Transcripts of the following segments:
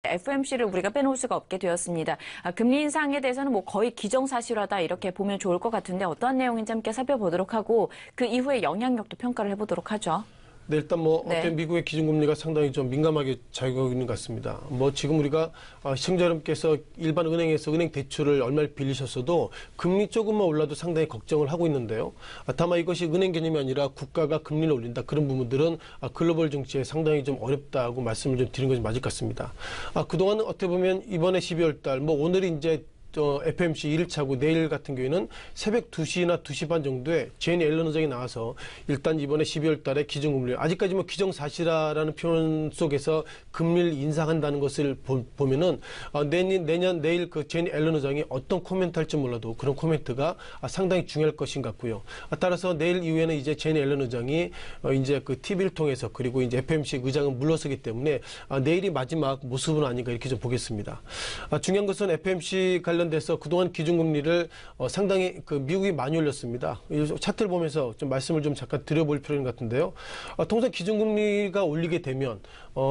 FOMC를 우리가 빼놓을 수가 없게 되었습니다. 금리 인상에 대해서는 뭐 거의 기정사실화다 이렇게 보면 좋을 것 같은데 어떠한 내용인지 함께 살펴보도록 하고 그 이후의 영향력도 평가를 해보도록 하죠. 네, 일단 어떤 미국의 기준금리가 상당히 좀 민감하게 작용하고 있는 것 같습니다. 지금 우리가 시청자 여러분께서 일반 은행에서 은행 대출을 얼마를 빌리셨어도 금리 조금만 올라도 상당히 걱정을 하고 있는데요. 다만 이것이 은행 개념이 아니라 국가가 금리를 올린다. 그런 부분들은 글로벌 정치에 상당히 좀 어렵다고 말씀을 좀 드린 것이 맞을 것 같습니다. 그동안 어떻게 보면 이번에 12월 달, 오늘이 이제 FOMC 1일차고 내일 같은 경우에는 새벽 2시나 2시 반 정도에 제니 앨런 의장이 나와서 일단 이번에 12월 달에 기준금리, 아직까지 기정사실화라는 표현 속에서 금리를 인상한다는 것을 보면은 내일 그 제니 앨런 의장이 어떤 코멘트 할지 몰라도 그런 코멘트가 상당히 중요할 것인 것 같고요. 따라서 내일 이후에는 이제 제니 앨런 의장이 이제 그 TV를 통해서 그리고 이제 FOMC 의장은 물러서기 때문에 내일이 마지막 모습은 아닌가 이렇게 좀 보겠습니다. 중요한 것은 FOMC 관련돼서 그동안 기준금리를 상당히 미국이 많이 올렸습니다. 차트를 보면서 좀 말씀을 좀 잠깐 드려볼 필요가 있는 것 같은데요. 통상 기준금리가 올리게 되면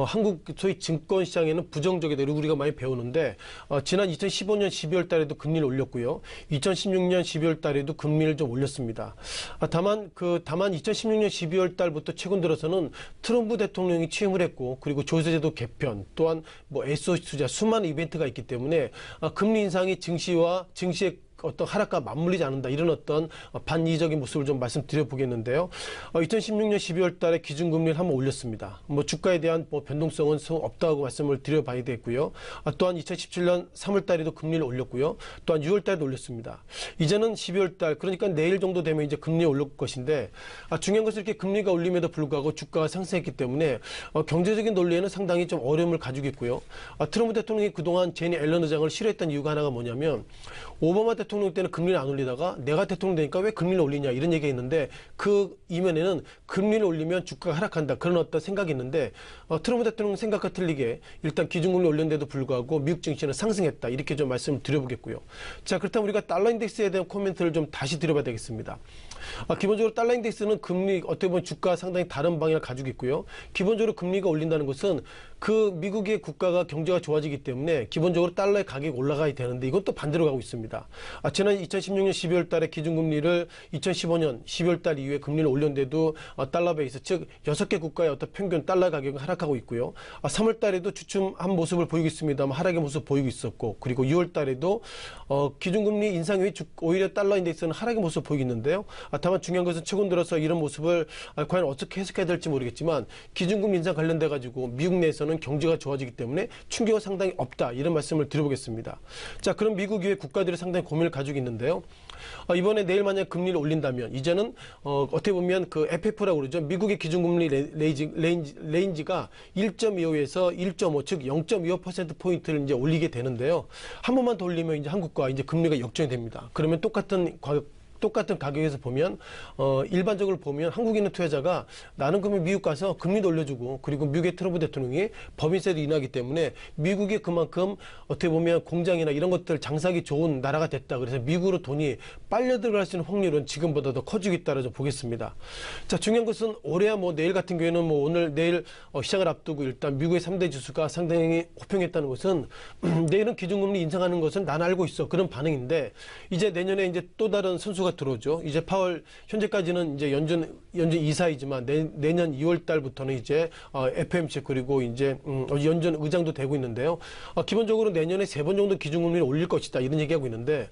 한국 소위 증권시장에는 부정적이다. 이렇게 우리가 많이 배우는데 지난 2015년 12월 달에도 금리를 올렸고요. 2016년 12월 달에도 금리를 좀 올렸습니다. 다만 2016년 12월 달부터 최근 들어서는 트럼프 대통령이 취임을 했고 그리고 조세제도 개편 또한 SOC 투자 수많은 이벤트가 있기 때문에 금리 인상이 증시의 어떤 하락과 맞물리지 않는다. 이런 어떤 반이적인 모습을 좀 말씀드려 보겠는데요. 2016년 12월 달에 기준금리를 한번 올렸습니다. 주가에 대한 변동성은 없다고 말씀을 드려 봐야 되겠고요. 또한 2017년 3월 달에도 금리를 올렸고요. 또한 6월 달에도 올렸습니다. 이제는 12월 달, 그러니까 내일 정도 되면 이제 금리를 올릴 것인데, 중요한 것은 이렇게 금리가 올림에도 불구하고 주가가 상승했기 때문에 경제적인 논리에는 상당히 좀 어려움을 가지고 있고요. 트럼프 대통령이 그동안 제니 앨런 의장을 싫어했던 이유가 하나가 뭐냐면 오바마 대통령 때는 금리를 안 올리다가 내가 대통령 되니까 왜 금리를 올리냐 이런 얘기가 있는데 그 이면에는 금리를 올리면 주가가 하락한다 그런 어떤 생각이 있는데 트럼프 대통령 생각과 틀리게 일단 기준금리 올렸는데도 불구하고 미국 증시는 상승했다 이렇게 좀 말씀을 드려보겠고요. 자, 그렇다면 우리가 달러 인덱스에 대한 코멘트를 좀 다시 드려봐야 되겠습니다. 기본적으로 달러 인덱스는 금리 어떻게 보면 주가와 상당히 다른 방향을 가지고 있고요. 기본적으로 금리가 올린다는 것은 그 미국의 국가가 경제가 좋아지기 때문에 기본적으로 달러의 가격이 올라가야 되는데 이건 또 반대로 가고 있습니다. 지난 2016년 12월 달에 기준금리를 2015년 12월 달 이후에 금리를 올렸는데도 달러 베이스 즉 6개 국가의 어떤 평균 달러 가격은 하락하고 있고요. 3월 달에도 주춤한 모습을 보이고 있습니다만 하락의 모습을 보이고 있었고 그리고 6월 달에도 기준금리 인상 이후에 오히려 달러 인덱스는 하락의 모습을 보이고 있는데요. 다만 중요한 것은 최근 들어서 이런 모습을 과연 어떻게 해석해야 될지 모르겠지만 기준금리 인상 관련돼 가지고 미국 내에서는 경제가 좋아지기 때문에 충격은 상당히 없다 이런 말씀을 드려보겠습니다. 자, 그럼 미국 이외 국가들이 상당히 고민을 가지고 있는데요. 이번에 내일 만약 금리를 올린다면 이제는 어떻게 보면 그 FF라고 그러죠. 미국의 기준금리 레인지가 1.25에서 1.5 즉 0.25%포인트를 이제 올리게 되는데요. 한 번만 더 올리면 이제 한국과 이제 금리가 역전이 됩니다. 그러면 똑같은 가격에서 보면 일반적으로 보면 한국에 있는 투자자가 나는 그러면 미국 가서 금리도 올려주고 그리고 미국의 트럼프 대통령이 법인세도 인하하기 때문에 미국이 그만큼 어떻게 보면 공장이나 이런 것들 장사하기 좋은 나라가 됐다. 그래서 미국으로 돈이 빨려 들어갈 수 있는 확률은 지금보다 더 커지고 있다고 좀 보겠습니다. 자, 중요한 것은 올해야 내일 같은 경우에는 오늘 내일 시장을 앞두고 일단 미국의 3대 지수가 상당히 호평했다는 것은 내일은 기준금리 인상하는 것은 난 알고 있어 그런 반응인데 이제 내년에 이제 또 다른 선수가 들어오죠. 이제 파월 현재까지는 이제 연준 이사이지만 내년 2월 달부터는 이제 FOMC 그리고 이제 연준 의장도 되고 있는데요. 기본적으로 내년에 3번 정도 기준금리를 올릴 것이다 이런 얘기하고 있는데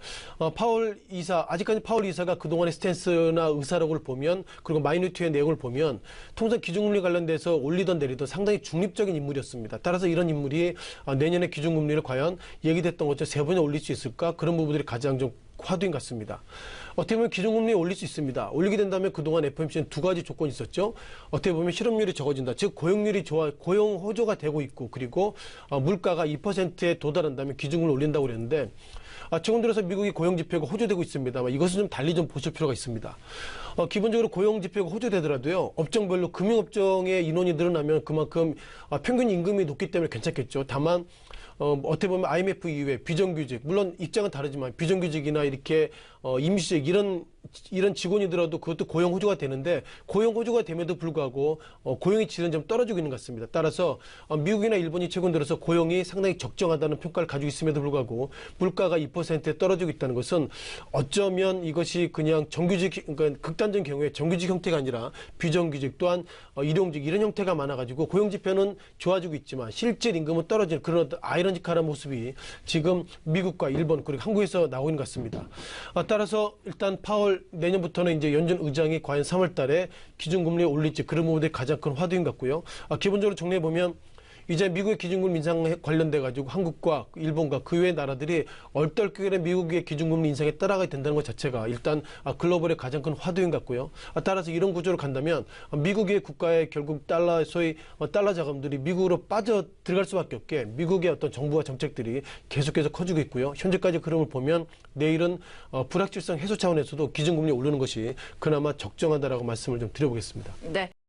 아직까지 파월 이사가 그동안의 스탠스나 의사록을 보면 그리고 마이너리티의 내용을 보면 통상 기준금리 관련돼서 올리던 내리던 상당히 중립적인 인물이었습니다. 따라서 이런 인물이 내년에 기준금리를 과연 얘기됐던 것처럼 3번에 올릴 수 있을까 그런 부분들이 가장 좀 화두인 것 같습니다. 어떻게 보면 기준금리 올릴 수 있습니다. 올리게 된다면 그동안 FOMC는 두 가지 조건이 있었죠. 어떻게 보면 실업률이 적어진다. 즉 고용률이 고용 호조가 되고 있고 그리고 물가가 2%에 도달한다면 기준금리를 올린다고 그랬는데 최근 들어서 미국이 고용지표가 호조되고 있습니다만 이것은 좀 달리 좀 보실 필요가 있습니다. 기본적으로 고용지표가 호조되더라도요. 업종별로 금융업종의 인원이 늘어나면 그만큼 평균 임금이 높기 때문에 괜찮겠죠. 다만 어떻게 보면 IMF 이후에 비정규직, 물론 입장은 다르지만 비정규직이나 이렇게 임시직 이런 직원이더라도 그것도 고용 호주가 되는데 고용 호주가 됨에도 불구하고 고용의 질은 좀 떨어지고 있는 것 같습니다. 따라서 미국이나 일본이 최근 들어서 고용이 상당히 적정하다는 평가를 가지고 있음에도 불구하고 물가가 2%에 떨어지고 있다는 것은 어쩌면 이것이 그냥 정규직, 그러니까 극단적인 경우에 정규직 형태가 아니라 비정규직 또한 일용직 이런 형태가 많아가지고 고용 지표는 좋아지고 있지만 실질 임금은 떨어지는 그런 어떤 아이러니컬한 모습이 지금 미국과 일본 그리고 한국에서 나오고 있는 것 같습니다. 따라서 일단 파월 내년부터는 이제 연준 의장이 과연 3월 달에 기준금리를 올릴지 그런 부분들이 가장 큰 화두인 것 같고요. 기본적으로 정리해 보면 이제 미국의 기준금리 인상에 관련돼 가지고 한국과 일본과 그 외의 나라들이 얼떨결에 미국의 기준금리 인상에 따라가야 된다는 것 자체가 일단 글로벌의 가장 큰 화두인 것 같고요. 따라서 이런 구조로 간다면 미국의 국가의 결국 달러 소위 달러 자금들이 미국으로 빠져 들어갈 수밖에 없게 미국의 어떤 정부와 정책들이 계속해서 커지고 있고요. 현재까지 흐름을 보면 내일은 불확실성 해소 차원에서도 기준금리 오르는 것이 그나마 적정하다라고 말씀을 좀 드려보겠습니다. 네.